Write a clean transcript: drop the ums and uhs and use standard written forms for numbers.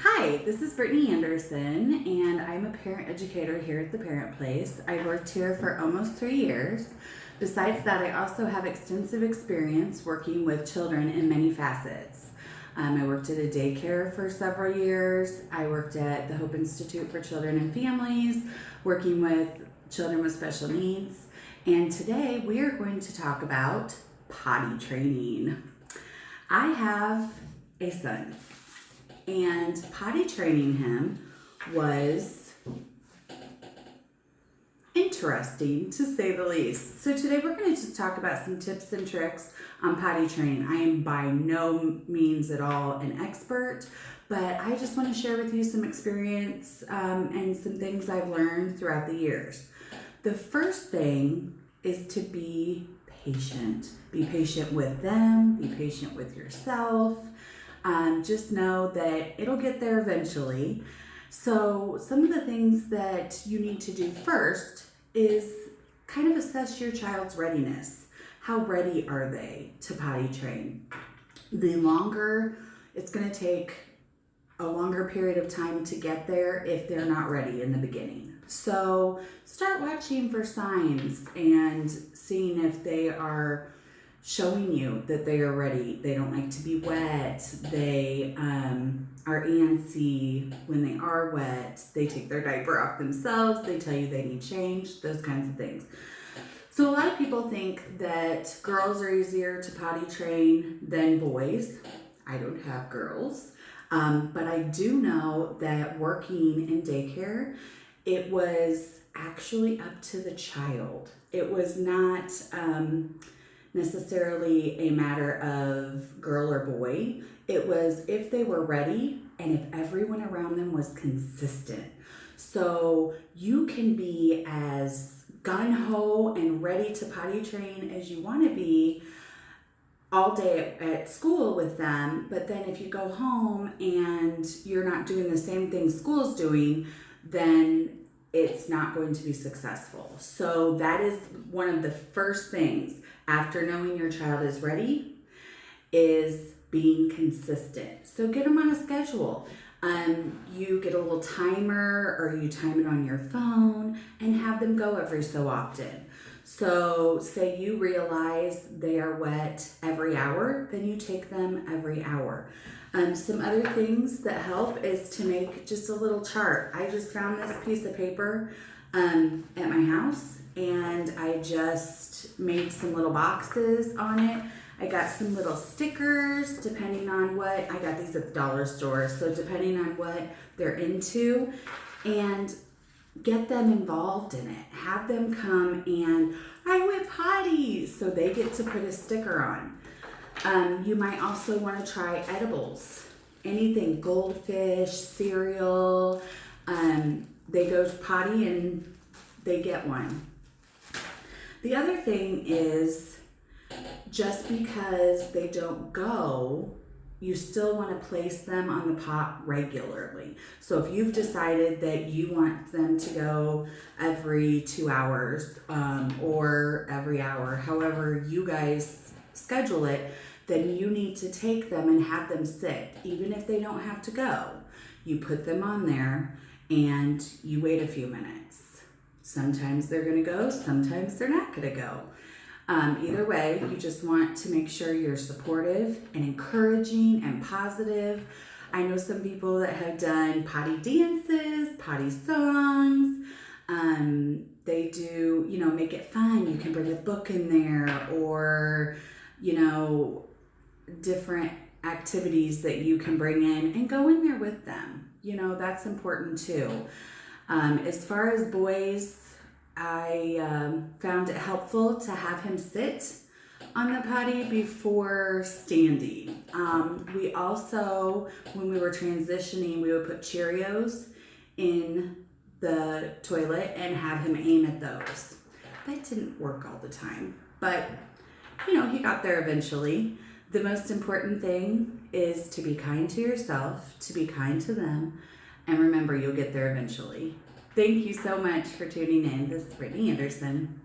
Hi, this is Brittney Anderson, and I'm a parent educator here at the Parent Place. I've worked here for almost 3 years. Besides that, I also have extensive experience working with children in many facets. I worked at a daycare for several years. I worked at the Hope Institute for Children and Families, working with children with special needs. And today we are going to talk about potty training. I have a son, and potty training him was interesting, to say the least. So today we're going to just talk about some tips and tricks on potty training. I am by no means at all an expert, but I just want to share with you some experience and some things I've learned throughout the years. The first thing is to be patient. Be patient with them, be patient with yourself. Just know that it'll get there eventually. So some of the things that you need to do first is kind of assess your child's readiness. How ready are they to potty train? The longer, it's going to take a longer period of time to get there if they're not ready in the beginning. So start watching for signs and seeing if they are showing you that they are ready. They don't like to be wet. They are antsy when they are wet. They take their diaper off themselves. They tell you they need change, those kinds of things. So a lot of people think that girls are easier to potty train than boys. I don't have girls, but I do know that working in daycare, it was actually up to the child. It was not necessarily a matter of girl or boy. It was if they were ready and if everyone around them was consistent. So you can be as gung-ho and ready to potty train as you want to be all day at school with them, but then if you go home and you're not doing the same thing school's doing, then it's not going to be successful. So that is one of the first things after knowing your child is ready, is being consistent. So get them on a schedule. You get a little timer or you time it on your phone and have them go every so often. So say you realize they are wet every hour, then you take them every hour. Some other things that help is to make just a little chart. I just found this piece of paper at my house, and I just made some little boxes on it. I got some little stickers depending on what, I got these at the dollar store, so depending on what they're into, and get them involved in it. Have them come and I went potty, so they get to put a sticker on. You might also want to try edibles. Anything, goldfish, cereal. They go potty and they get one. The other thing is, just because they don't go, you still want to place them on the pot regularly. So if you've decided that you want them to go every 2 hours or every hour, however you guys schedule it, then you need to take them and have them sit. Even if they don't have to go, you put them on there and you wait a few minutes. Sometimes they're going to go, sometimes they're not going to go. Either way, you just want to make sure you're supportive and encouraging and positive. I know some people that have done potty dances, potty songs. They do, make it fun. You can bring a book in there or, different activities that you can bring in and go in there with them. That's important too. As far as boys, I found it helpful to have him sit on the potty before standing. We also, when we were transitioning, we would put Cheerios in the toilet and have him aim at those. That didn't work all the time, but he got there eventually. The most important thing is to be kind to yourself, to be kind to them, and remember, you'll get there eventually. Thank you so much for tuning in. This is Brittney Anderson.